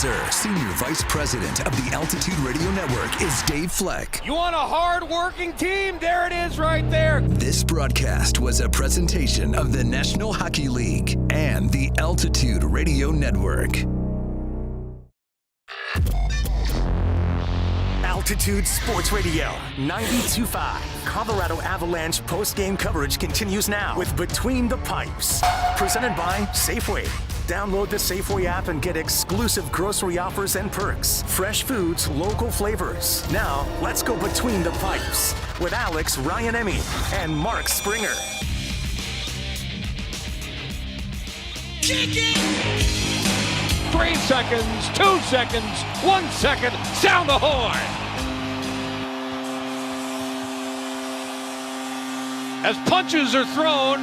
sir, Senior Vice President of the Altitude Radio Network is Dave Fleck. You want a hard-working team? There it is right there. This broadcast was a presentation of the National Hockey League and the Altitude Radio Network. Altitude Sports Radio 92.5. Colorado Avalanche post-game coverage continues now with Between the Pipes. Presented by Safeway. Download the Safeway app and get exclusive grocery offers and perks. Fresh foods, local flavors. Now, let's go Between the Pipes with Alex Ryan-Emmy and Mark Springer. Kick it! 3 seconds, 2 seconds, 1 second, sound the horn! As punches are thrown,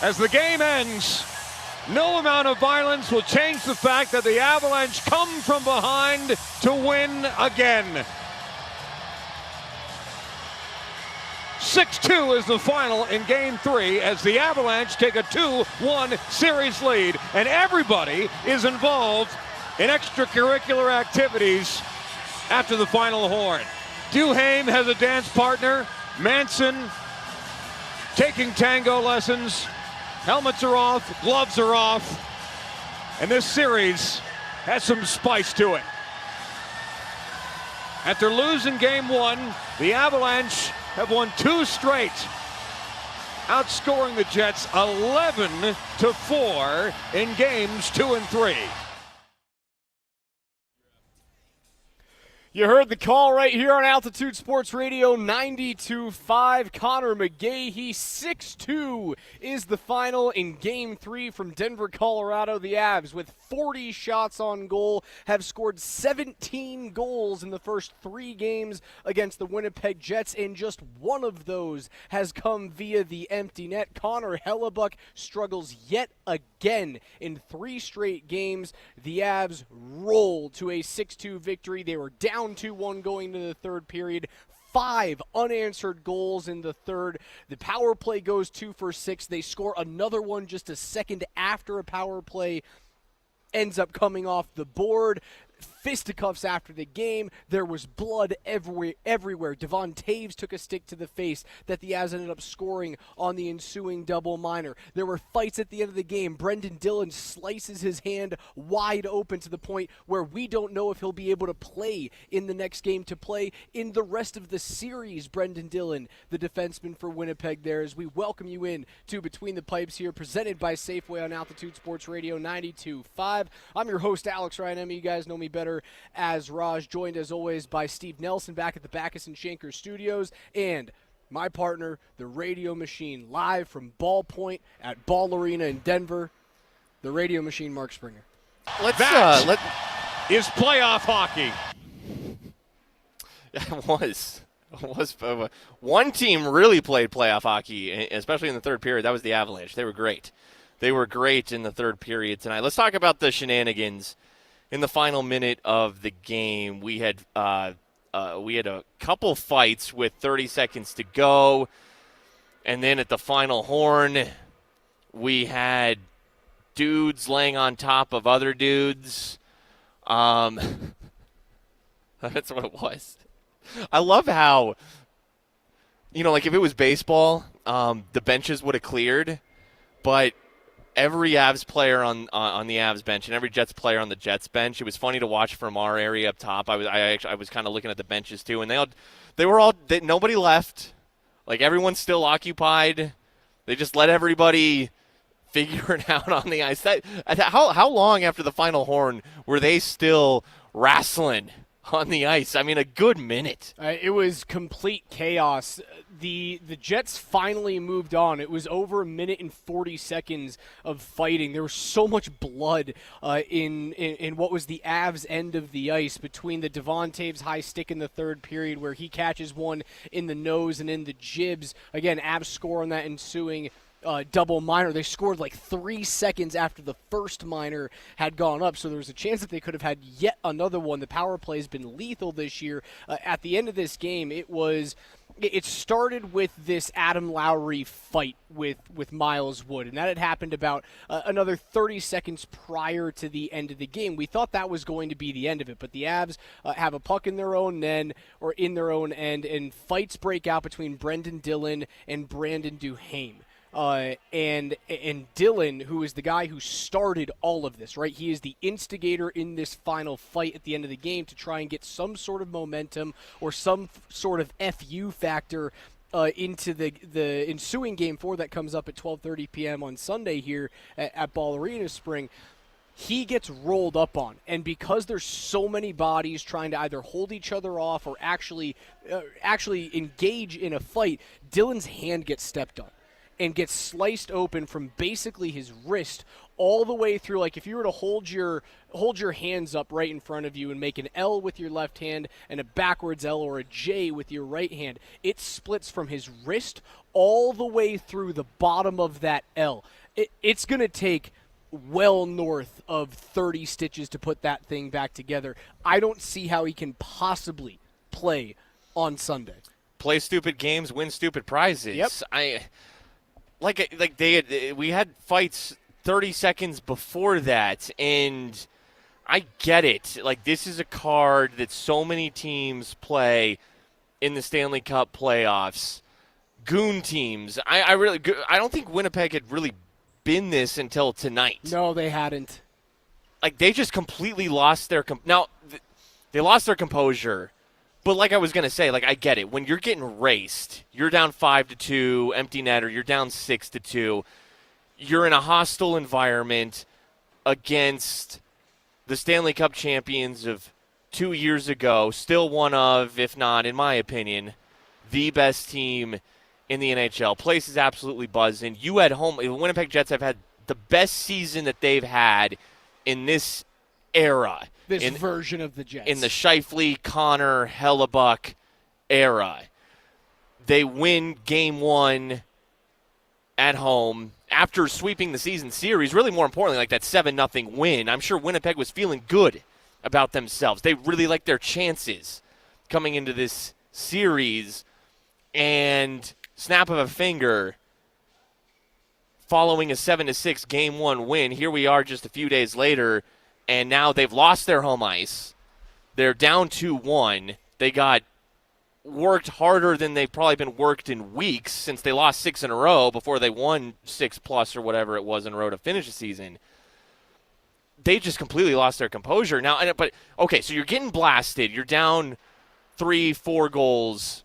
as the game ends, no amount of violence will change the fact that the Avalanche come from behind to win again. 6-2 is the final in Game 3 as the Avalanche take a 2-1 series lead, and everybody is involved in extracurricular activities after the final horn. Duhaime has a dance partner. Manson taking tango lessons. Helmets are off, gloves are off, and this series has some spice to it. After losing Game 1, the Avalanche have won 2 straight, outscoring the Jets 11-4 in Games 2 and 3. You heard the call right here on Altitude Sports Radio 92.5. Connor McGahey, 6-2 is the final in Game 3 from Denver, Colorado. The Avs, with 40 shots on goal, have scored 17 goals in the first 3 games against the Winnipeg Jets, and just one of those has come via the empty net. Connor Hellebuyck struggles yet again in 3 straight games. The Avs roll to a 6-2 victory. They were down 2-1 going into the third period. 5 unanswered goals in the third. The power play goes 2 for 6. They score another one just a second after a power play ends up coming off the board. Fisticuffs after the game. There was blood everywhere. Devon Toews took a stick to the face that the Avs ended up scoring on the ensuing double minor. There were fights at the end of the game. Brendan Dillon slices his hand wide open to the point where we don't know if he'll be able to play in the next game, to play in the rest of the series. Brendan Dillon, the defenseman for Winnipeg there, as we welcome you in to Between the Pipes here, presented by Safeway on Altitude Sports Radio 92.5. I'm your host, Alex Ryan-Emmy. You guys know me better as Raj, joined as always by Steve Nelson back at the Backus and Schenker studios, and my partner, the Radio Machine, live from Ballpoint at Ball Arena in Denver, the Radio Machine, Mark Springer. That is playoff hockey. It was. One team really played playoff hockey, especially in the third period. That was the Avalanche. They were great. They were great in the third period tonight. Let's talk about the shenanigans. In the final minute of the game, we had a couple fights with 30 seconds to go, and then at the final horn, we had dudes laying on top of other dudes. That's what it was. I love how, like if it was baseball, the benches would have cleared, but every Avs player on the Avs bench and every Jets player on the Jets bench. It was funny to watch from our area up top. I was kind of looking at the benches too, and nobody left. Like everyone's still occupied. They just let everybody figure it out on the ice. How long after the final horn were they still wrestling on the ice? I mean, a good minute. It was complete chaos. The Jets finally moved on. It was over 1 minute and 40 seconds of fighting. There was so much blood in what was the Avs end of the ice between the Devon Toews high stick in the third period where he catches one in the nose and in the jibs. Again, Avs score on that ensuing double minor. They scored like 3 seconds after the first minor had gone up, so there was a chance that they could have had yet another one. The power play has been lethal this year. At the end of this game, it was it started with this Adam Lowry fight with Miles Wood, and that had happened about another 30 seconds prior to the end of the game. We thought that was going to be the end of it, but the Avs have a puck in their own end, and fights break out between Brendan Dillon and Brandon Duhaime. And Dillon, who is the guy who started all of this, right? He is the instigator in this final fight at the end of the game to try and get some sort of momentum or some sort of FU factor into the ensuing Game 4 that comes up at 12:30 p.m. on Sunday here at Ball Arena Spring. He gets rolled up on, and because there's so many bodies trying to either hold each other off or actually engage in a fight, Dillon's hand gets stepped on and gets sliced open from basically his wrist all the way through. Like if you were to hold your hands up right in front of you and make an L with your left hand and a backwards L or a J with your right hand, it splits from his wrist all the way through the bottom of that L. It's going to take well north of 30 stitches to put that thing back together. I don't see how he can possibly play on Sunday. Play stupid games, win stupid prizes. Yep. We had fights 30 seconds before that, and I get it. Like, this is a card that so many teams play in the Stanley Cup playoffs. Goon teams. I don't think Winnipeg had really been this until tonight. No, they hadn't. Like, they just completely lost their they lost their composure. But like I was going to say, like, I get it. When you're getting raced, you're down 5-2, empty netter, you're down 6-2. You're in a hostile environment against the Stanley Cup champions of 2 years ago, still one of, if not, in my opinion, the best team in the NHL. Place is absolutely buzzing. You at home, the Winnipeg Jets have had the best season that they've had in this era. This version of the Jets. In the Scheifele, Connor, Hellebuck era. They win Game 1 at home after sweeping the season series. Really, more importantly, like that 7-0 win. I'm sure Winnipeg was feeling good about themselves. They really liked their chances coming into this series. And snap of a finger, following a 7-6 Game 1 win, here we are just a few days later, and now they've lost their home ice. They're down 2-1. They got worked harder than they've probably been worked in weeks since they lost 6 in a row before they won 6+ or whatever it was in a row to finish the season. They just completely lost their composure. Now, but okay, so you're getting blasted. You're down 3-4 goals.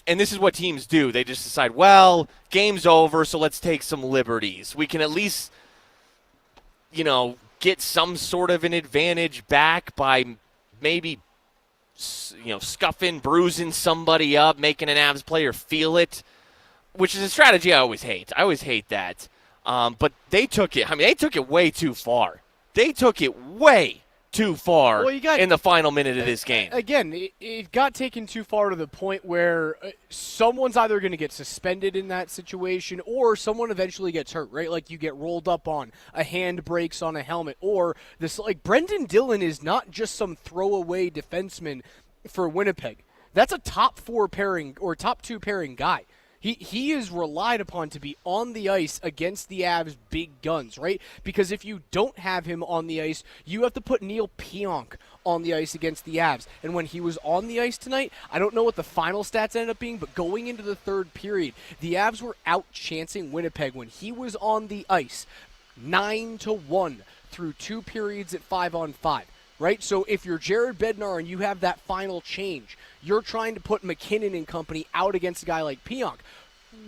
And this is what teams do. They just decide, well, game's over, so let's take some liberties. We can at least, get some sort of an advantage back by maybe, scuffing, bruising somebody up, making an Avs player feel it, which is a strategy I always hate. I always hate that. But they took it. They took it way too far. They took it way too far in the final minute of this game. Again, it got taken too far to the point where someone's either going to get suspended in that situation or someone eventually gets hurt, right? Like you get rolled up on, a hand breaks on a helmet, or this. Like Brendan Dillon is not just some throwaway defenseman for Winnipeg. That's a top 4 pairing or top 2 pairing guy. He is relied upon to be on the ice against the Avs' big guns, right? Because if you don't have him on the ice, you have to put Neil Pionk on the ice against the Avs. And when he was on the ice tonight, I don't know what the final stats ended up being, but going into the third period, the Avs were out-chancing Winnipeg when he was on the ice, 9-1 through 2 periods at 5-on-5. Right? So if you're Jared Bednar and you have that final change, you're trying to put McKinnon and company out against a guy like Pionk.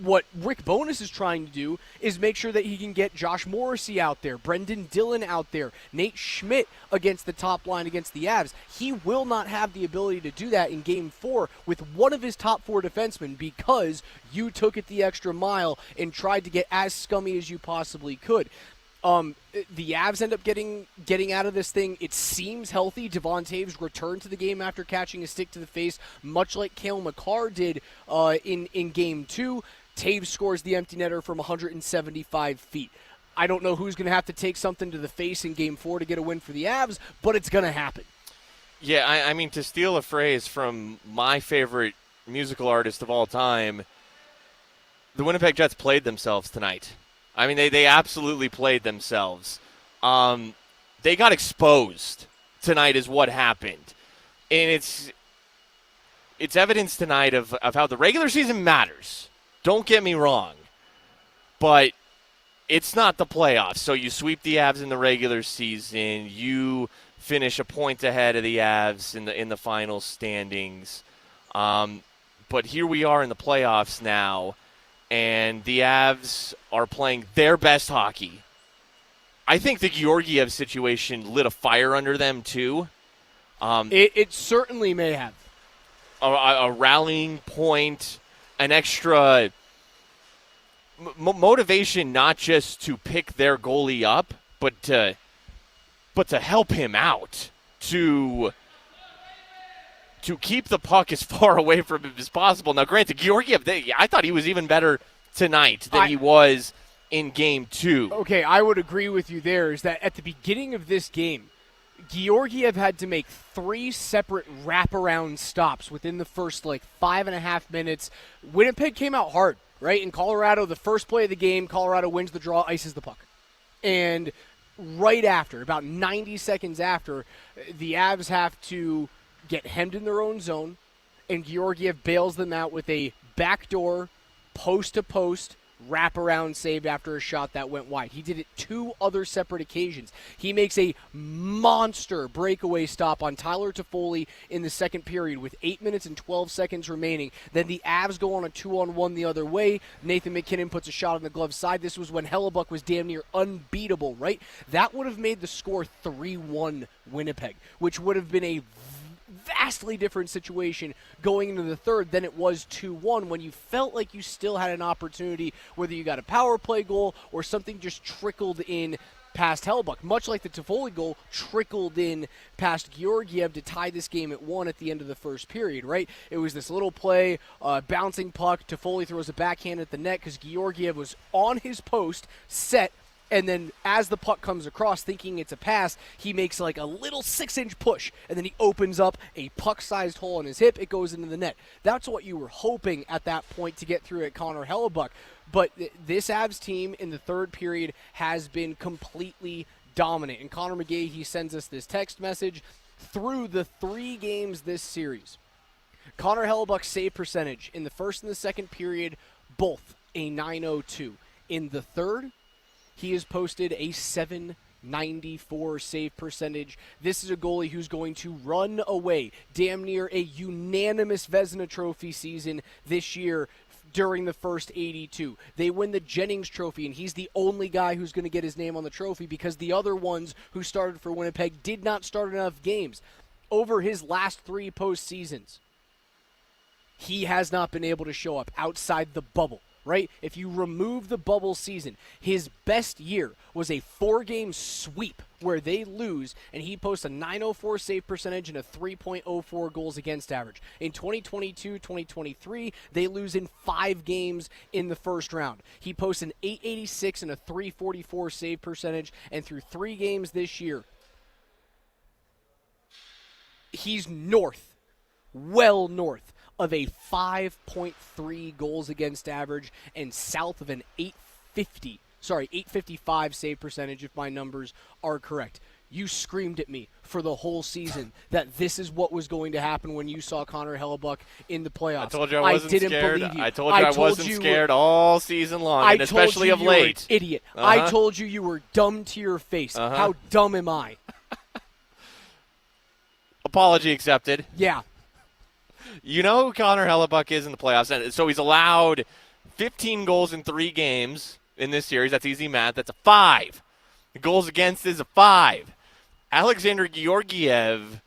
What Rick Bowness is trying to do is make sure that he can get Josh Morrissey out there, Brendan Dillon out there, Nate Schmidt against the top line against the Avs. He will not have the ability to do that in Game 4 with one of his top 4 defensemen because you took it the extra mile and tried to get as scummy as you possibly could. The Avs end up getting out of this thing. It seems healthy. Devon Toews returned to the game after catching a stick to the face, much like Cale Makar did in Game 2. Toews scores the empty netter from 175 feet. I don't know who's going to have to take something to the face in Game 4 to get a win for the Avs, but it's going to happen. Yeah, I mean, to steal a phrase from my favorite musical artist of all time, the Winnipeg Jets played themselves tonight. I mean, they absolutely played themselves. They got exposed tonight is what happened. And it's evidence tonight of how the regular season matters. Don't get me wrong. But it's not the playoffs. So you sweep the Avs in the regular season. You finish a point ahead of the Avs in the final standings. But here we are in the playoffs now, and the Avs are playing their best hockey. I think the Georgiev situation lit a fire under them, too. It certainly may have. A rallying point, an extra motivation not just to pick their goalie up, but to help him out, to keep the puck as far away from him as possible. Now, granted, Georgiev, I thought he was even better tonight than he was in Game 2. Okay, I would agree with you there, is that at the beginning of this game, Georgiev had to make 3 separate wraparound stops within the first, 5.5 minutes. Winnipeg came out hard, right? In Colorado, the first play of the game, Colorado wins the draw, ices the puck. And right after, about 90 seconds after, the Avs have to get hemmed in their own zone, and Georgiev bails them out with a backdoor, post-to-post, wraparound save after a shot that went wide. He did it 2 other separate occasions. He makes a monster breakaway stop on Tyler Toffoli in the second period with 8 minutes and 12 seconds remaining. Then the Avs go on a 2-on-1 the other way. Nathan McKinnon puts a shot on the glove side. This was when Hellebuck was damn near unbeatable, right? That would have made the score 3-1 Winnipeg, which would have been a vastly different situation going into the third than it was 2-1 when you felt like you still had an opportunity, whether you got a power play goal or something just trickled in past Hellebuck, much like the Toffoli goal trickled in past Georgiev to tie this game at 1 at the end of the first period, right? It was this little play, bouncing puck, Toffoli throws a backhand at the net because Georgiev was on his post, set, and then as the puck comes across, thinking it's a pass, he makes a little 6-inch push, and then he opens up a puck-sized hole in his hip. It goes into the net. That's what you were hoping at that point to get through at Connor Hellebuck. But this Avs team in the third period has been completely dominant. And Connor McGahey, he sends us this text message. Through the 3 games this series, Connor Hellebuck's save percentage in the first and the second period, both a .902. In the third, he has posted a .794 save percentage. This is a goalie who's going to run away damn near a unanimous Vezina Trophy season this year during the first 82. They win the Jennings Trophy, and he's the only guy who's going to get his name on the trophy because the other ones who started for Winnipeg did not start enough games. Over his last 3 postseasons, he has not been able to show up outside the bubble. Right? If you remove the bubble season, his best year was a 4-game sweep where they lose, and he posts a .904 save percentage and a 3.04 goals against average. In 2022-2023, they lose in 5 games in the first round. He posts an .886 and a 3.44 save percentage, and through 3 games this year, he's north, well north of a 5.3 goals against average and south of an 855 save percentage if my numbers are correct. You screamed at me for the whole season that this is what was going to happen when you saw Connor Hellebuck in the playoffs. I told you I wasn't didn't scared. Believe you. I told you I wasn't scared all season long, and especially of late. You were an idiot. I told you you were dumb to your face. How dumb am I? Apology accepted. Yeah. You know who Connor Hellebuck is in the playoffs, and so he's allowed 15 goals in 3 games in this series. That's easy math. That's a 5. The goals against is a 5. Alexander Georgiev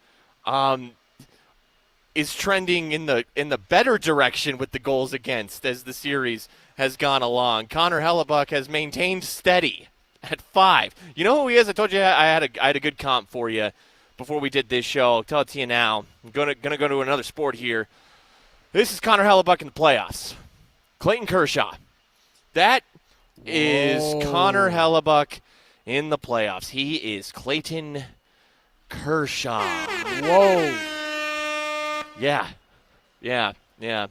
is trending in the better direction with the goals against as the series has gone along. Connor Hellebuck has maintained steady at 5. You know who he is? I told you I had a good comp for you before we did this show. I'll tell it to you now. I'm gonna go to another sport here. This is Connor Hellebuck in the playoffs. Clayton Kershaw. That is Connor Hellebuck in the playoffs. He is Clayton Kershaw. Whoa. Yeah. Yeah.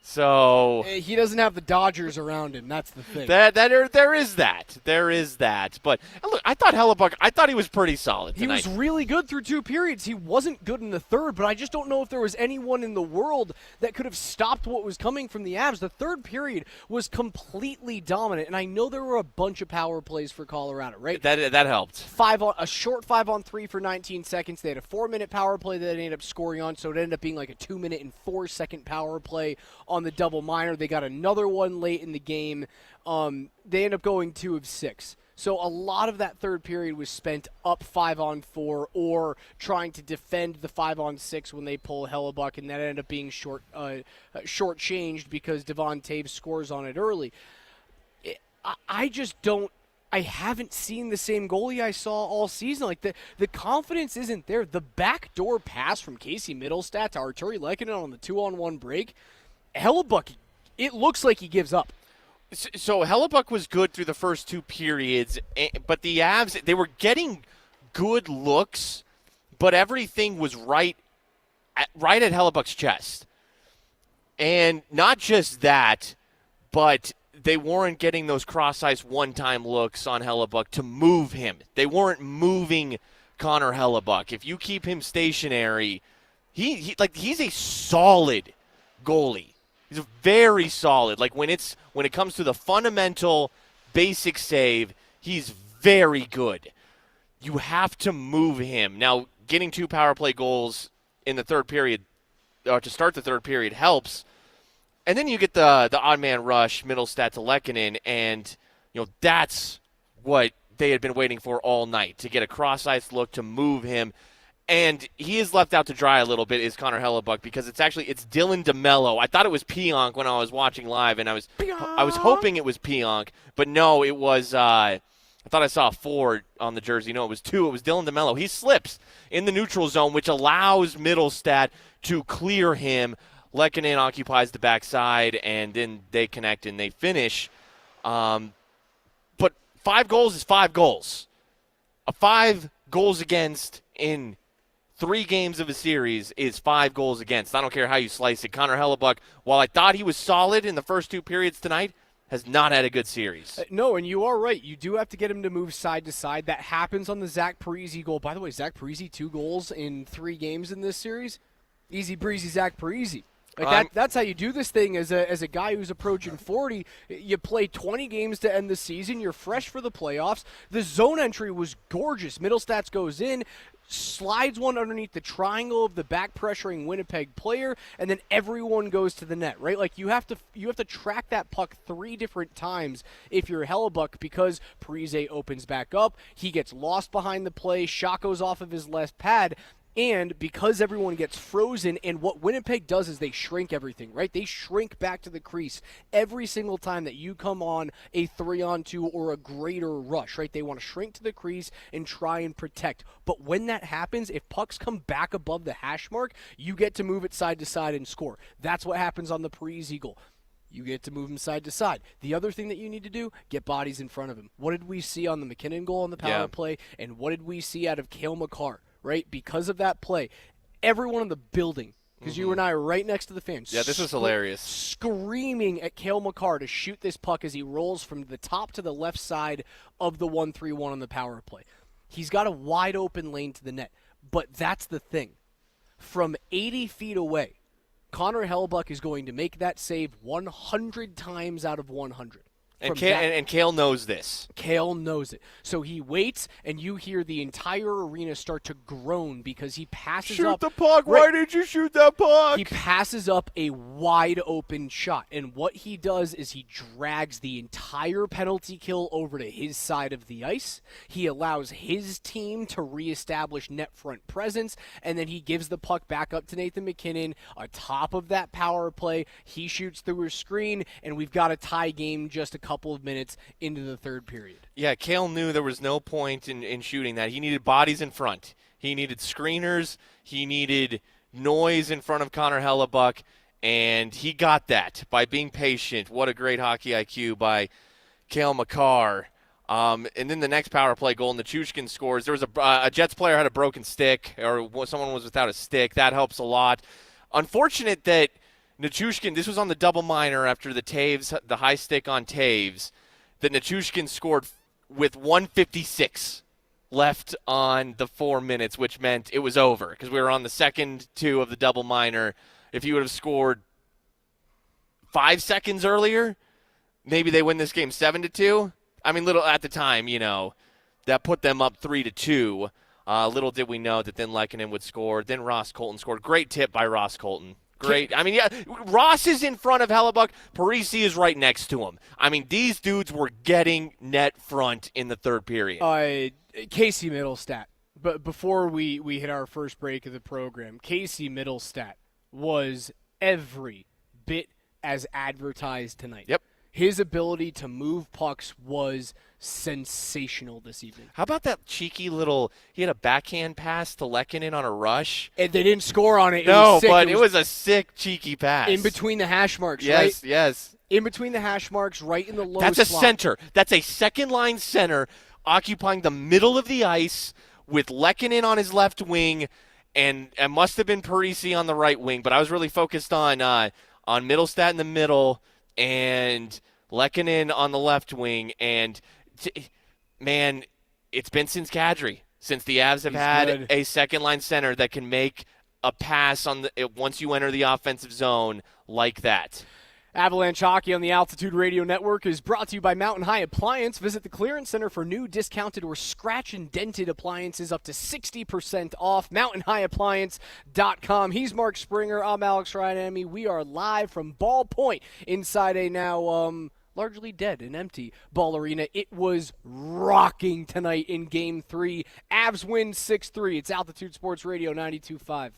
So He doesn't have the Dodgers around him. That's the thing. there is that. There is that. But look, I thought he was pretty solid tonight. He was really good through 2 periods. He wasn't good in the third, but I just don't know if there was anyone in the world that could have stopped what was coming from the Avs. The third period was completely dominant, and I know there were a bunch of power plays for Colorado, right? That helped. A short 5-on-3 for 19 seconds. They had a 4-minute power play that they ended up scoring on, so it ended up being like a 2-minute and 4-second power play on the double minor. They got another one late in the game. They end up going 2 of 6. So a lot of that third period was spent up 5-on-4 or trying to defend the 5-on-6 when they pull Hellebuck, and that ended up being short-changed because Devon Taves scores on it early. I haven't seen the same goalie I saw all season. Like, the confidence isn't there. The backdoor pass from Casey Middlestat to Arturi Lehkonen on the 2-on-1 break, Hellebuck, it looks like he gives up. So Hellebuck was good through the first 2 periods, but the Avs, they were getting good looks, but everything was right at Hellebuck's chest. And not just that, but they weren't getting those cross-ice one-time looks on Hellebuck to move him. They weren't moving Connor Hellebuck. If you keep him stationary, he's a solid goalie. He's very solid. Like when it comes to the fundamental basic save, he's very good. You have to move him. Now, getting 2 power play goals in the third period, to start the third period, helps. And then you get the odd man rush, Middlestat to Lehkonen, and that's what they had been waiting for all night, to get a cross-ice look to move him. And he is left out to dry a little bit, is Connor Hellebuck, because it's Dylan DeMello. I thought it was Pionk when I was watching live, and I was hoping it was Pionk, but no, it was. I thought I saw a 4 on the jersey. No, it was 2. It was Dylan DeMello. He slips in the neutral zone, which allows Middlestat to clear him. Lehkonen occupies the backside, and then they connect and they finish. But 5 goals is 5 goals. 5 goals against in 3 games of a series is 5 goals against. I don't care how you slice it. Connor Hellebuck, while I thought he was solid in the first 2 periods tonight, has not had a good series. No, and you are right. You do have to get him to move side to side. That happens on the Zach Parise goal. By the way, Zach Parise, 2 goals in 3 games in this series. Easy breezy Zach Parise. That's how you do this thing as a guy who's approaching 40. You play 20 games to end the season. You're fresh for the playoffs. The zone entry was gorgeous. Middlestats goes in, slides one underneath the triangle of the back pressuring Winnipeg player, and then everyone goes to the net, right? Like you have to track that puck 3 different times if you're Hellebuck, because Parise opens back up, he gets lost behind the play, shot goes off of his left pad. And because everyone gets frozen, and what Winnipeg does is they shrink everything, right? They shrink back to the crease every single time that you come on a 3-on-2 or a greater rush, right? They want to shrink to the crease and try and protect. But when that happens, if pucks come back above the hash mark, you get to move it side to side and score. That's what happens on the Parise goal. You get to move him side to side. The other thing that you need to do, get bodies in front of him. What did we see on the McKinnon goal on the power play? And what did we see out of Cale Makar? Right, because of that play, everyone in the building, because you and I are right next to the fans. Yeah, this is hilarious. Screaming at Cale Makar to shoot this puck as he rolls from the top to the left side of the 1-3-1 on the power play. He's got a wide open lane to the net, but that's the thing. From 80 feet away, Connor Hellebuck is going to make that save 100 times out of 100. And Cale knows this. Cale knows it. So he waits, and you hear the entire arena start to groan because he passes up. Shoot the puck. Why did you shoot that puck? He passes up a wide open shot. And what he does is he drags the entire penalty kill over to his side of the ice. He allows his team to reestablish net front presence. And then he gives the puck back up to Nathan McKinnon. Atop of that power play, he shoots through a screen, and we've got a tie game just a couple of minutes into the third period. Yeah, Cale knew there was no point in shooting that. He needed bodies in front. He needed screeners. He needed noise in front of Connor Hellebuck, and he got that by being patient. What a great hockey IQ by Cale Makar. And then the next power play goal, and the Nichushkin scores. There was a Jets player had a broken stick, or someone was without a stick. That helps a lot. Unfortunate that Nichushkin, this was on the double minor after the high stick on Taves, that Nichushkin scored with 1:56 left on the 4 minutes, which meant it was over because we were on the second two of the double minor. If he would have scored 5 seconds earlier, maybe they win this game 7-2. I mean, little at the time, that put them up 3-2. Little did we know that then Lehkonen would score. Then Ross Colton scored. Great tip by Ross Colton. Great. I mean, yeah, Ross is in front of Hellebuck. Parisi is right next to him. I mean, these dudes were getting net front in the third period. Casey Middlestat. But before we hit our first break of the program, Casey Middlestat was every bit as advertised tonight. Yep. His ability to move pucks was sensational this evening. How about that cheeky he had a backhand pass to Lehkonen on a rush? And they didn't score on it. It was a sick, cheeky pass. In between the hash marks, right? Yes. In between the hash marks, right in the low That's slot. a center. That's a second-line center occupying the middle of the ice with Lehkonen on his left wing, and it must have been Parisi on the right wing, but I was really focused on Middlestat in the middle and Lehkonen on the left wing. And, man, it's been since Kadri, since the Avs have had a second-line center that can make a pass once you enter the offensive zone like that. Avalanche Hockey on the Altitude Radio Network is brought to you by Mountain High Appliance. Visit the Clearance Center for new, discounted, or scratch and dented appliances up to 60% off. MountainHighAppliance.com. He's Mark Springer. I'm Alex Ryanami. We are live from Ball Point inside a now largely dead and empty Ball Arena. It was rocking tonight in Game 3. Avs win 6-3. It's Altitude Sports Radio 92.5.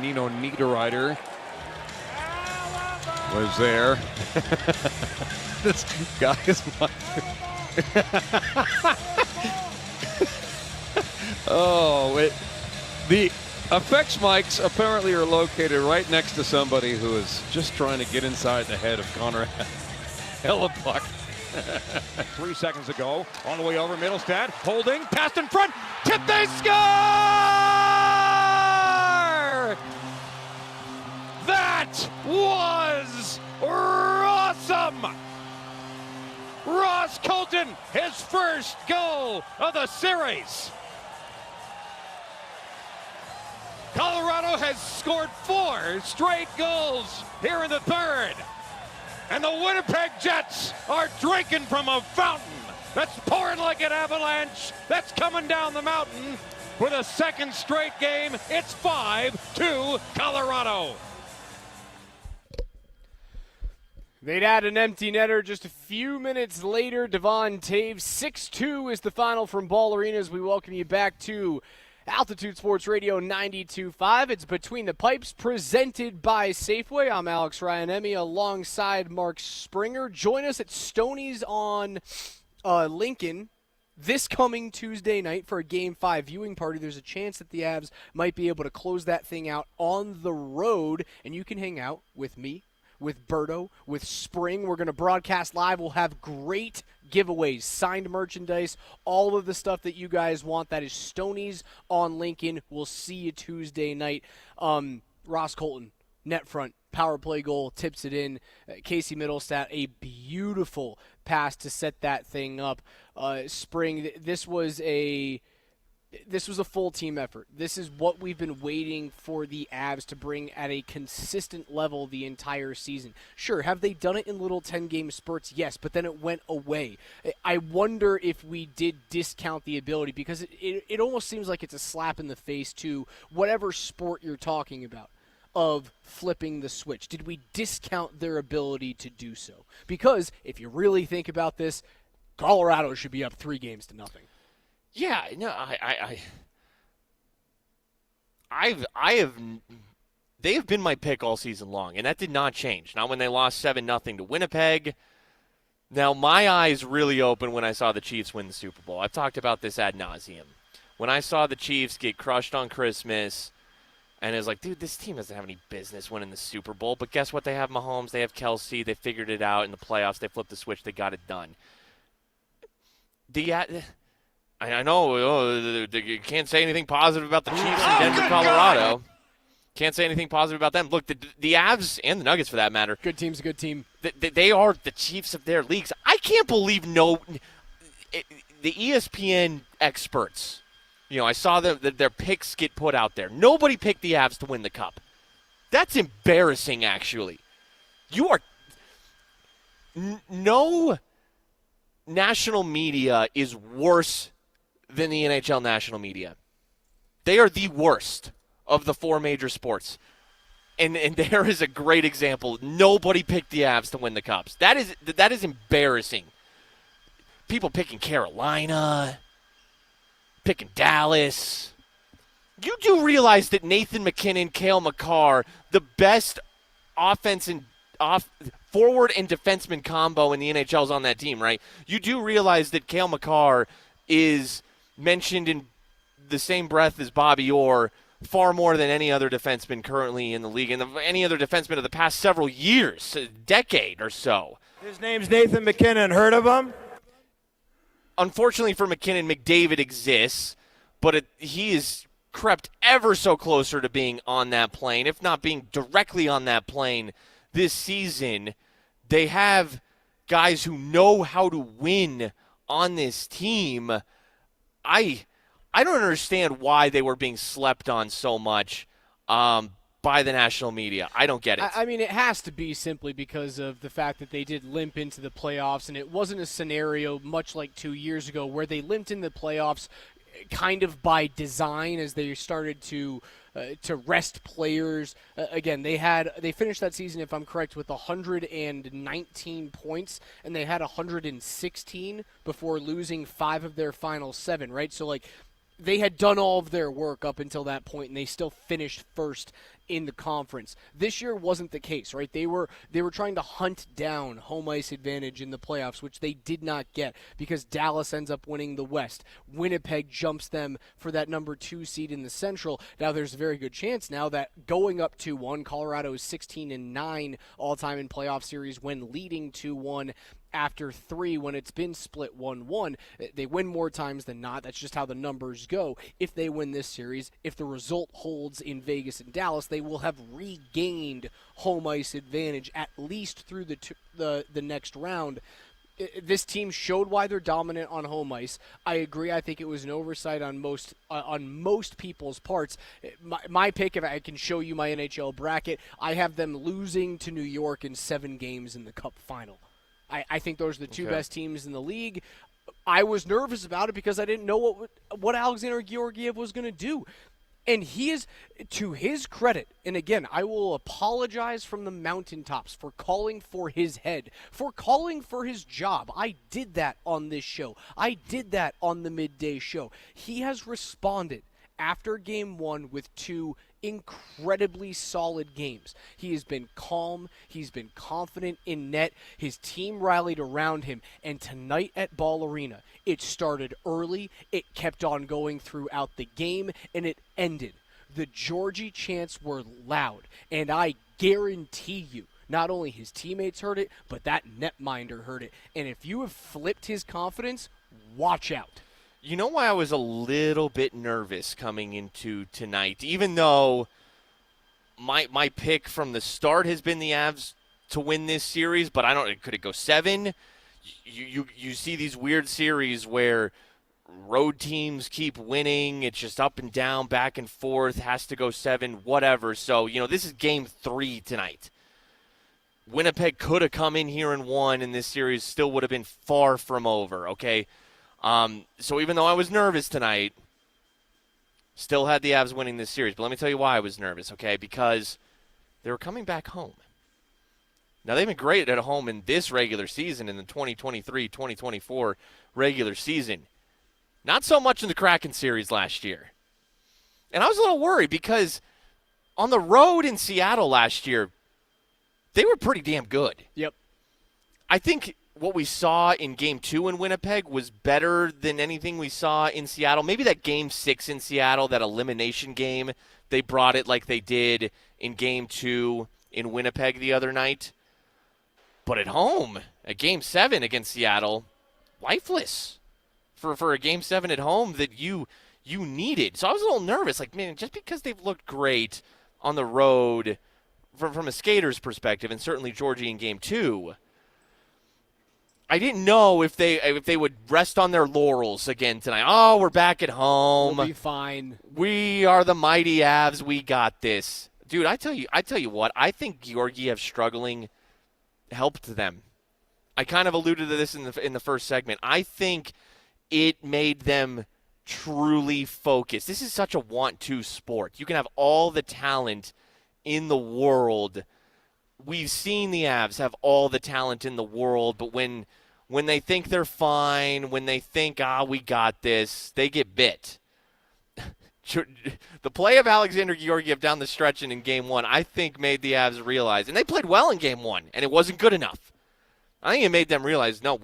Nino Niederreiter was there. This guy is my... The effects mics apparently are located right next to somebody who is just trying to get inside the head of Connor Hellebuyck. 3 seconds to go. All the way over Middlestad. Holding. Passed in front. Tip, they score! That was awesome! Ross Colton, his first goal of the series. Colorado has scored 4 straight goals here in the third. And the Winnipeg Jets are drinking from a fountain that's pouring like an avalanche that's coming down the mountain. For the second straight game, it's 5-2 Colorado. They'd add an empty netter just a few minutes later. Devon Taves, 6-2 is the final from Ball Arena as we welcome you back to Altitude Sports Radio 92.5. It's Between the Pipes, presented by Safeway. I'm Alex Ryan-Emmy alongside Mark Springer. Join us at Stoney's on Lincoln this coming Tuesday night for a Game 5 viewing party. There's a chance that the Avs might be able to close that thing out on the road, and you can hang out with me, with Berto, with Spring. We're going to broadcast live. We'll have great giveaways, signed merchandise, all of the stuff that you guys want. That is Stoney's on Lincoln. We'll see you Tuesday night. Ross Colton, net front, power play goal, tips it in. Casey Middlestat, a beautiful pass to set that thing up. Spring, this was a full team effort. This is what we've been waiting for the Avs to bring at a consistent level the entire season. Sure, have they done it in little 10-game spurts? Yes, but then it went away. I wonder if we did discount the ability, because it almost seems like it's a slap in the face to whatever sport you're talking about of flipping the switch. Did we discount their ability to do so? Because if you really think about this, Colorado should be up 3-0. Yeah, no, they have been my pick all season long, and that did not change. Not when they lost 7-0 to Winnipeg. Now, my eyes really opened when I saw the Chiefs win the Super Bowl. I've talked about this ad nauseum. When I saw the Chiefs get crushed on Christmas, and it was like, dude, this team doesn't have any business winning the Super Bowl. But guess what? They have Mahomes, they have Kelsey, they figured it out in the playoffs, they flipped the switch, they got it done. I know you can't say anything positive about the Chiefs in Denver, Colorado. God. Can't say anything positive about them. Look, the Avs and the Nuggets, for that matter. Good team's a good team. They are the Chiefs of their leagues. I can't believe the ESPN experts. You know, I saw their picks get put out there. Nobody picked the Avs to win the Cup. That's embarrassing, actually. You are no national media is worse than the NHL national media. They are the worst of the 4 major sports. And there is a great example. Nobody picked the Avs to win the Cups. That is embarrassing. People picking Carolina, picking Dallas. You do realize that Nathan MacKinnon, Cale Makar, the best offense and forward and defenseman combo in the NHL is on that team, right? You do realize that Cale Makar is mentioned in the same breath as Bobby Orr far more than any other defenseman currently in the league, and any other defenseman of the past several years, a decade or so. His name's Nathan MacKinnon. Heard of him? Unfortunately for McKinnon, McDavid exists, but he is crept ever so closer to being on that plane, if not being directly on that plane this season. They have guys who know how to win on this team. I don't understand why they were being slept on so much by the national media. I don't get it. I mean, it has to be simply because of the fact that they did limp into the playoffs, and it wasn't a scenario much like 2 years ago where they limped in the playoffs kind of by design as they started to rest players. Again, they finished that season, if I'm correct, with 119 points, and they had 116 before losing 5 of their final 7, right? So, like, they had done all of their work up until that point, and they still finished first in the conference. This year wasn't the case, right? They were trying to hunt down home ice advantage in the playoffs, which they did not get because Dallas ends up winning the West. Winnipeg jumps them for that number 2 seed in the Central. Now there's a very good chance now that going up 2-1, Colorado is 16-9 all-time in playoff series when leading 2-1 after 3 when it's been split 1-1. They win more times than not. That's just how the numbers go. If they win this series, if the result holds in Vegas and Dallas, they will have regained home ice advantage at least through the next round. This team showed why they're dominant on home ice. I agree. I think it was an oversight on most people's parts. My pick, if I can show you my NHL bracket, I have them losing to New York in 7 games in the Cup final. I think those are the two best teams in the league. I was nervous about it because I didn't know what Alexander Georgiev was going to do. And he is, to his credit, and again, I will apologize from the mountaintops for calling for his head, for calling for his job. I did that on this show. I did that on the midday show. He has responded after Game 1 with 2 incredibly solid games. He has been calm. He's been confident in net. His team rallied around him. And tonight at Ball Arena, it started early. It kept on going throughout the game, and it ended. The Georgie chants were loud, and I guarantee you, not only his teammates heard it, but that netminder heard it. And if you have flipped his confidence, watch out. You know why I was a little bit nervous coming into tonight, even though my pick from the start has been the Avs to win this series, but could it go 7? You see these weird series where road teams keep winning, it's just up and down, back and forth, has to go 7, whatever. So, this is Game 3 tonight. Winnipeg could have come in here and won, and this series still would have been far from over, okay? So even though I was nervous tonight, still had the Avs winning this series. But let me tell you why I was nervous, okay? Because they were coming back home. Now, they've been great at home in this regular season, in the 2023-2024 regular season. Not so much in the Kraken series last year. And I was a little worried because on the road in Seattle last year, they were pretty damn good. Yep. I think what we saw in Game 2 in Winnipeg was better than anything we saw in Seattle. Maybe that Game 6 in Seattle, that elimination game, they brought it like they did in Game 2 in Winnipeg the other night. But at home, at Game 7 against Seattle, lifeless for a Game 7 at home that you needed. So I was a little nervous. Like, man, just because they've looked great on the road from a skater's perspective, and certainly Georgie in Game 2, I didn't know if they would rest on their laurels again tonight. Oh, we're back at home. We'll be fine. We are the mighty Avs. We got this. Dude, I tell you what, I think Georgiev struggling helped them. I kind of alluded to this in the first segment. I think it made them truly focus. This is such a want-to sport. You can have all the talent in the world. We've seen the Avs have all the talent in the world, but when they think they're fine, when they think, we got this, they get bit. The play of Alexander Georgiev down the stretch and in Game 1, I think made the Avs realize, and they played well in Game 1, and it wasn't good enough. I think it made them realize, no,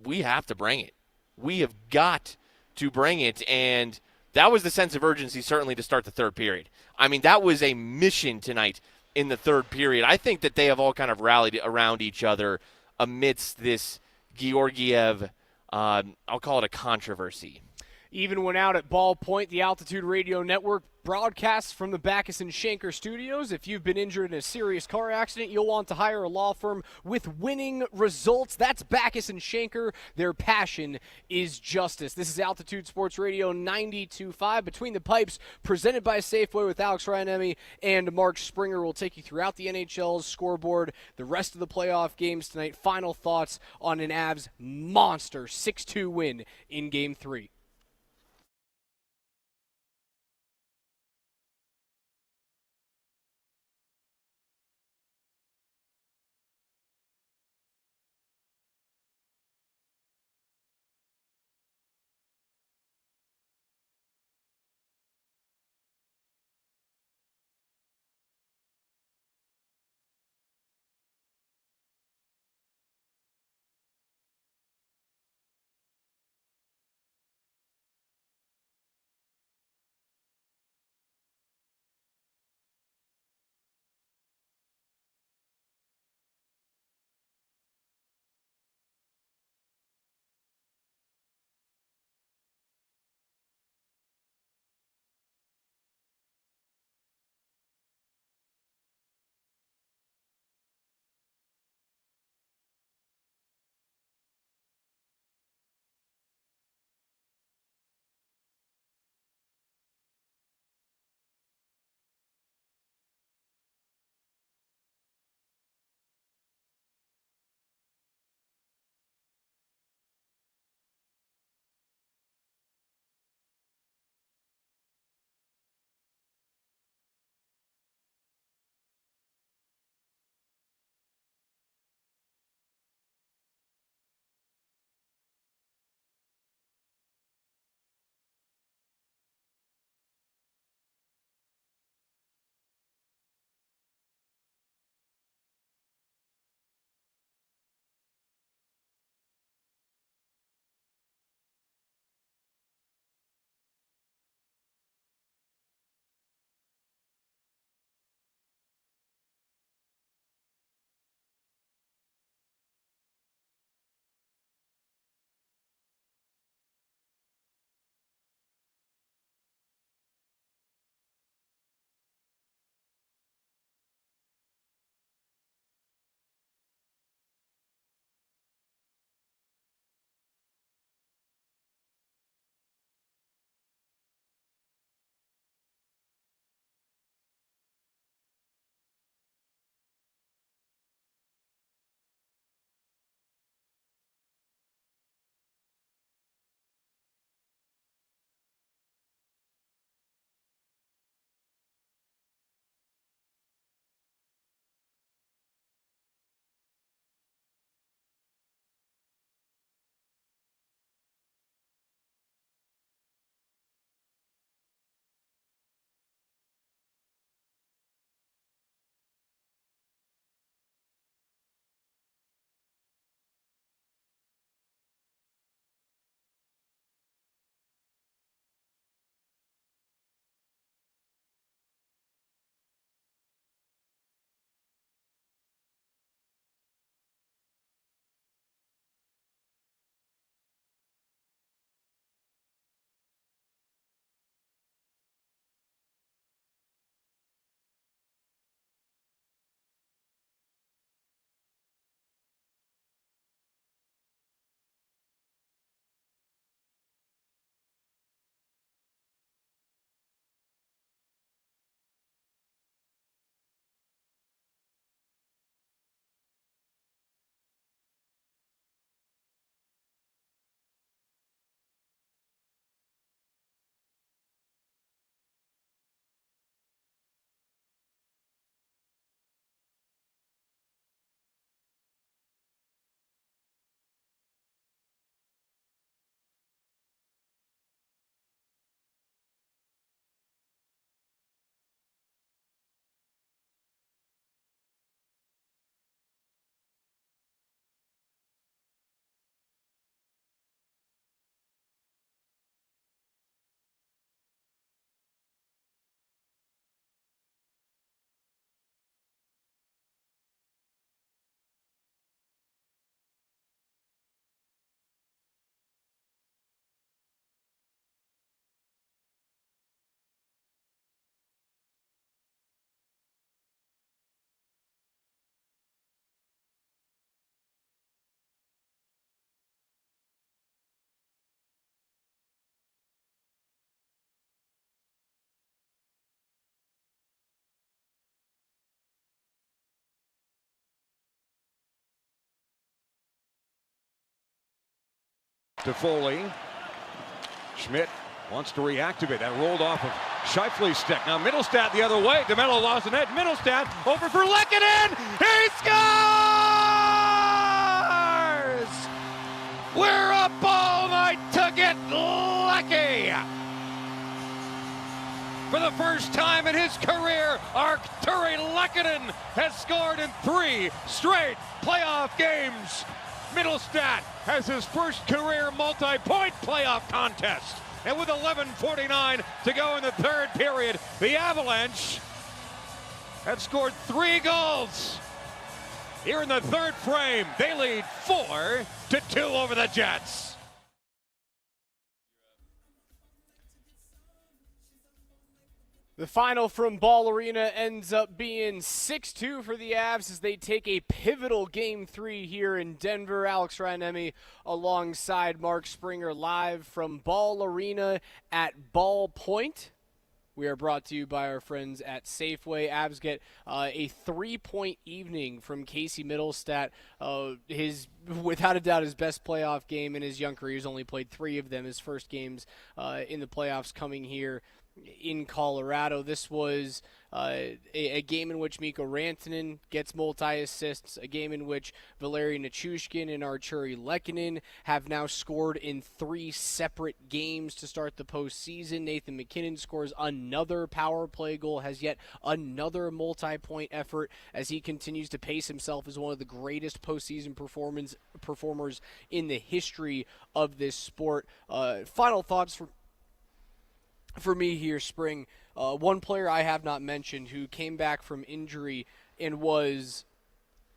we have to bring it. We have got to bring it, and that was the sense of urgency, certainly, to start the third period. I mean, that was a mission tonight in the third period. I think that they have all kind of rallied around each other amidst this Georgiev, I'll call it a controversy. Even when out at Ball Point, the Altitude Radio Network broadcasts from the Backus and Shanker studios. If you've been injured in a serious car accident, you'll want to hire a law firm with winning results. That's Backus and Shanker. Their passion is justice. This is Altitude Sports Radio 92.5 Between the Pipes, presented by Safeway with Alex Ryanemi and Mark Springer. We'll take you throughout the NHL's scoreboard, the rest of the playoff games tonight. Final thoughts on an Avs monster 6-2 win in Game 3. to Foley. Schmidt wants to reactivate. That rolled off of Scheifele's stick. Now Middlestat the other way. DeMello lost the net. Middlestat over for Lehkonen. He scores! We're up all night to get lucky. For the first time in his career, Artturi Lehkonen has scored in 3 straight playoff games. Middlestat has his first career multi-point playoff contest. And with 11:49 to go in the third period, the Avalanche have scored 3 goals. Here in the third frame, they lead 4-2 over the Jets. The final from Ball Arena ends up being 6-2 for the Avs as they take a pivotal Game 3 here in Denver. Alex Ryanemi alongside Mark Springer live from Ball Arena at Ball Point. We are brought to you by our friends at Safeway. Avs get a 3-point evening from Casey Middlestat. His, without a doubt, his best playoff game in his young career. He's only played 3 of them. His first games in the playoffs coming here in Colorado. This was a game in which Mikko Rantanen gets multi-assists, a game in which Valeri Nichushkin and Artturi Lehkonen have now scored in 3 separate games to start the postseason. Nathan MacKinnon scores another power play goal, has yet another multi-point effort as he continues to pace himself as one of the greatest postseason performers in the history of this sport. Final thoughts for me here, Spring. One player I have not mentioned who came back from injury and was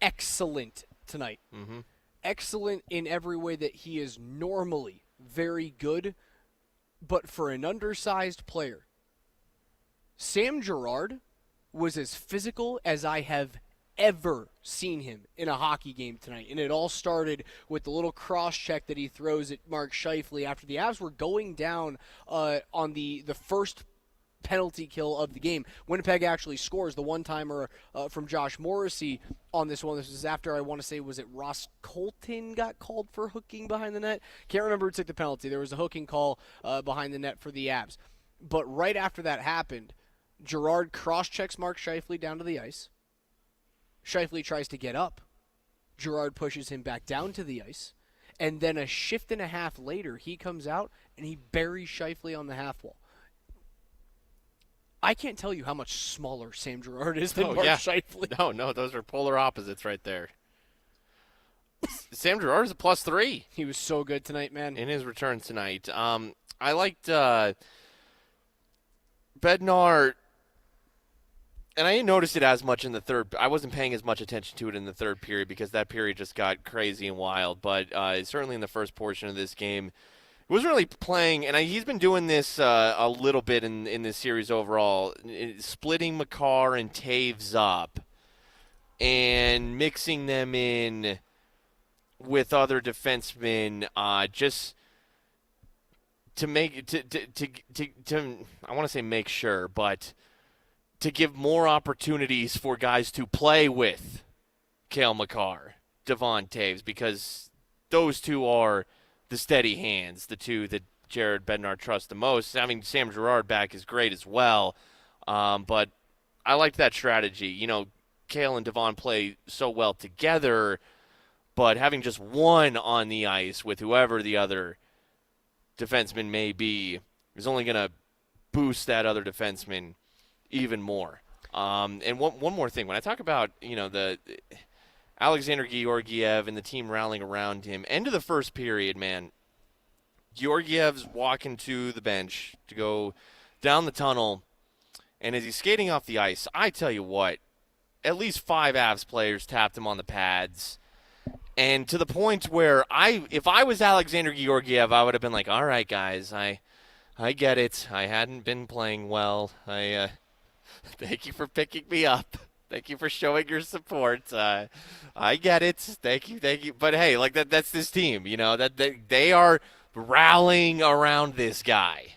excellent tonight. Mm-hmm. Excellent in every way that he is normally very good, but for an undersized player. Sam Girard was as physical as I have ever seen him in a hockey game tonight. And it all started with the little cross-check that he throws at Mark Scheifele after the Avs were going down on the first penalty kill of the game. Winnipeg actually scores the one-timer from Josh Morrissey on this one. This was after, I want to say, was it Ross Colton got called for hooking behind the net? Can't remember who took the penalty. There was a hooking call behind the net for the Avs. But right after that happened, Girard cross-checks Mark Scheifele down to the ice. Scheifele tries to get up. Girard pushes him back down to the ice. And then a shift and a half later, he comes out and he buries Scheifele on the half wall. I can't tell you how much smaller Sam Girard is than Mark Scheifele. No, those are polar opposites right there. Sam Girard is a +3. He was so good tonight, man. In his return tonight. I liked Bednar. And I didn't notice it as much in the third. I wasn't paying as much attention to it in the third period because that period just got crazy and wild. But certainly in the first portion of this game, he wasn't really playing. And he's been doing this a little bit in this series overall, splitting Makar and Taves up and mixing them in with other defensemen just to make to I want to say make sure, but to give more opportunities for guys to play with Cale Makar, Devon Taves, because those two are the steady hands, the two that Jared Bednar trusts the most. Having Sam Girard back is great as well, but I liked that strategy. You know, Cale and Devon play so well together, but having just one on the ice with whoever the other defenseman may be is only going to boost that other defenseman even more. And one more thing. When I talk about, the Alexander Georgiev and the team rallying around him, end of the first period, man, Georgiev's walking to the bench to go down the tunnel, and as he's skating off the ice, I tell you what, at least 5 Avs players tapped him on the pads. And to the point where if I was Alexander Georgiev, I would have been like, all right, guys, I get it. I hadn't been playing well. Thank you for picking me up. Thank you for showing your support. I get it. Thank you. But hey, like that's this team, that they are rallying around this guy.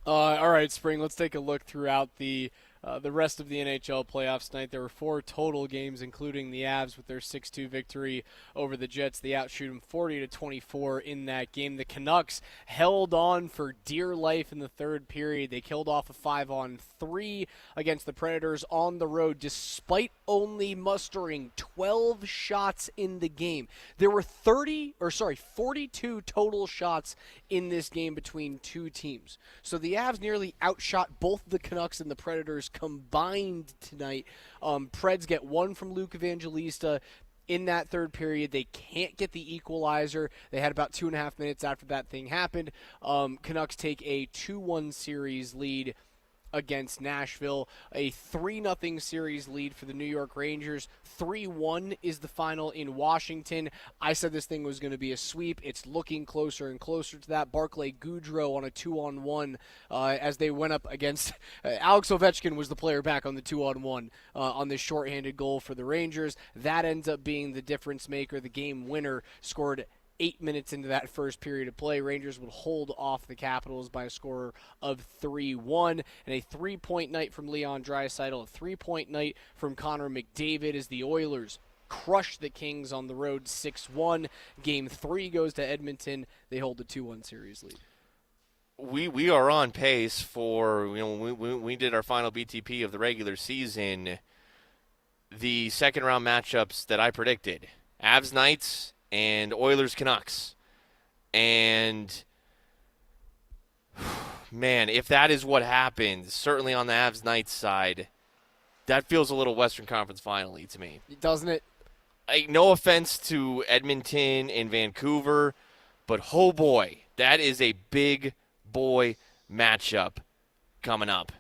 All right, Spring, let's take a look throughout the the rest of the NHL playoffs tonight. There were 4 total games, including the Avs with their 6-2 victory over the Jets. They outshoot them 40-24 in that game. The Canucks held on for dear life in the third period. They killed off a 5-on-3 against the Predators on the road, despite only mustering 12 shots in the game. There were 42 total shots in this game between two teams. So the Avs nearly outshot both the Canucks and the Predators combined tonight. Preds get 1 from Luke Evangelista in that third period. They can't get the equalizer. They had about 2.5 minutes after that thing happened. Canucks take a 2-1 series lead against Nashville, a 3-0 series lead for the New York Rangers. 3-1 is the final in Washington. I said this thing was going to be a sweep. It's looking closer and closer to that. Barclay Goodrow on a 2-on-1 as they went up against Alex Ovechkin was the player back on the 2-on-1 on this shorthanded goal for the Rangers. That ends up being the difference maker. The game winner scored 8 minutes into that first period of play. Rangers would hold off the Capitals by a score of 3-1. And a 3-point night from Leon Draisaitl, a 3-point night from Connor McDavid as the Oilers crush the Kings on the road 6-1. Game 3 goes to Edmonton. They hold a 2-1 series lead. We are on pace for, when we did our final BTP of the regular season, the second round matchups that I predicted. Avs Knights and Oilers Canucks. And man, if that is what happens, certainly on the Avs Knights side, that feels a little Western Conference Final-y to me. Doesn't it? No offense to Edmonton and Vancouver, but oh boy, that is a big boy matchup coming up.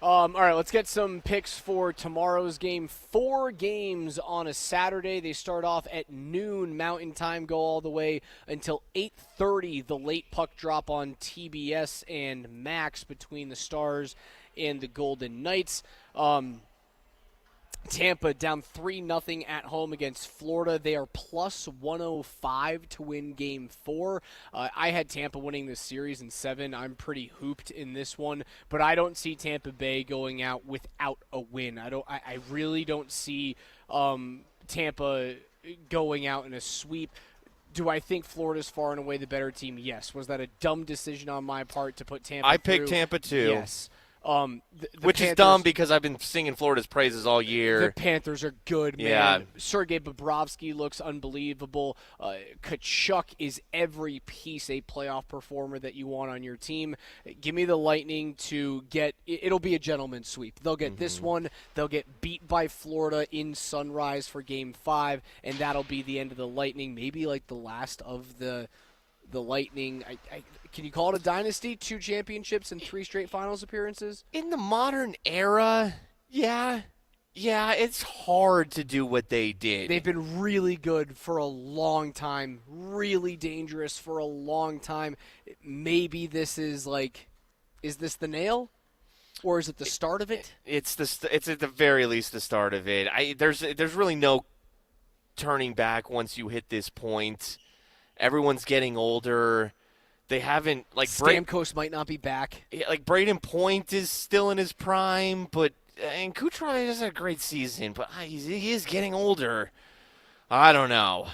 All right, let's get some picks for tomorrow's game. 4 games on a Saturday. They start off at noon Mountain Time, go all the way until 8:30. The late puck drop on TBS and Max between the Stars and the Golden Knights. Tampa down 3-0 at home against Florida. They are plus 105 to win Game 4. I had Tampa winning this series in 7. I'm pretty hooped in this one, but I don't see Tampa Bay going out without a win. I really don't see Tampa going out in a sweep. Do I think Florida's far and away the better team? Yes. Was that a dumb decision on my part to put Tampa I through? picked Tampa too. Yes. The Which Panthers, is dumb because I've been singing Florida's praises all year. The Panthers are good, man. Yeah. Sergei Bobrovsky looks unbelievable. Kachuk is every piece a playoff performer that you want on your team. Give me the Lightning to get – it'll be a gentleman's sweep. They'll get this one. They'll get beat by Florida in Sunrise for Game 5, and that'll be the end of the Lightning, maybe like the last of the Lightning. Can you call it a dynasty? 2 championships and 3 straight finals appearances? In the modern era, yeah, it's hard to do what they did. They've been really good for a long time, really dangerous for a long time. Maybe this is is this the nail? Or is it the start of it? It's at the very least the start of it. There's really no turning back once you hit this point. Everyone's getting older. They haven't Stamkos might not be back. Braden Point is still in his prime, and Kucherov has a great season, but he is getting older. I don't know.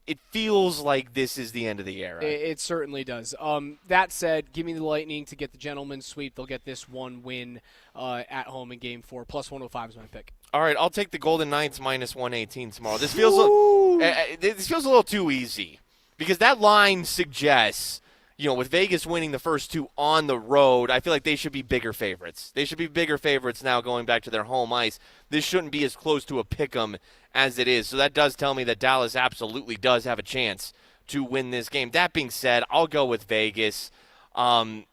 It feels like this is the end of the era. It certainly does. That said, give me the Lightning to get the gentleman's sweep. They'll get this one win at home in Game 4. Plus 105 is my pick. All right, I'll take the Golden Knights minus 118 tomorrow. This feels a little too easy because that line suggests, with Vegas winning the first 2 on the road, I feel like they should be bigger favorites. They should be bigger favorites now going back to their home ice. This shouldn't be as close to a pick'em as it is. So that does tell me that Dallas absolutely does have a chance to win this game. That being said, I'll go with Vegas. Matt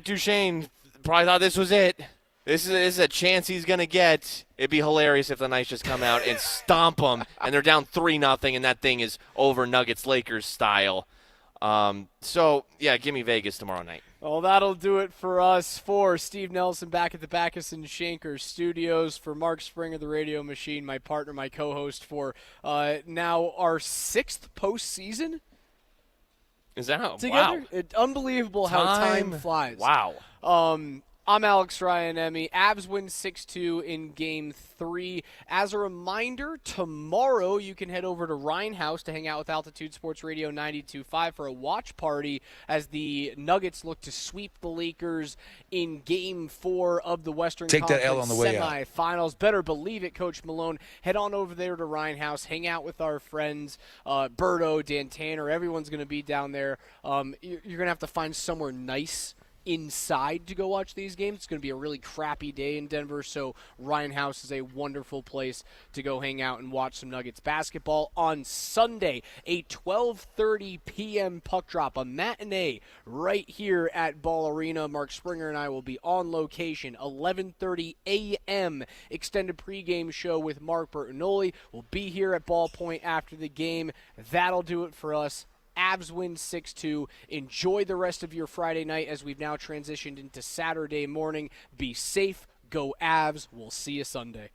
Duchene probably thought this was it. This is a chance he's going to get. It'd be hilarious if the Knights just come out and stomp them, and they're down 3-0, and that thing is over Nuggets-Lakers style. Give me Vegas tomorrow night. Well, that'll do it for us. For Steve Nelson back at the Backus and Schenker Studios. For Mark Springer, the Radio Machine, my partner, my co-host for now our 6th postseason. Is that how? together. Wow. It's unbelievable how time flies. Wow. I'm Alex Ryan-Emmy. Avs win 6-2 in Game 3. As a reminder, tomorrow you can head over to Ryan House to hang out with Altitude Sports Radio 92.5 for a watch party as the Nuggets look to sweep the Lakers in Game 4 of the Western Take that Conference L on the way out. semifinals. Better believe it, Coach Malone. Head on over there to Ryan House, hang out with our friends, Berto, Dan Tanner. Everyone's going to be down there. You're going to have to find somewhere nice inside to go watch these games. It's going to be a really crappy day in Denver, so Ryan House is a wonderful place to go hang out and watch some Nuggets basketball. On Sunday, a 12:30 p.m. puck drop, a matinee right here at Ball Arena. Mark Springer and I will be on location. 11:30 a.m. extended pregame show with Mark Bertinoli. We'll be here at Ballpoint after the game. That'll do it for us. Avs win 6-2. Enjoy the rest of your Friday night as we've now transitioned into Saturday morning. Be safe. Go Avs. We'll see you Sunday.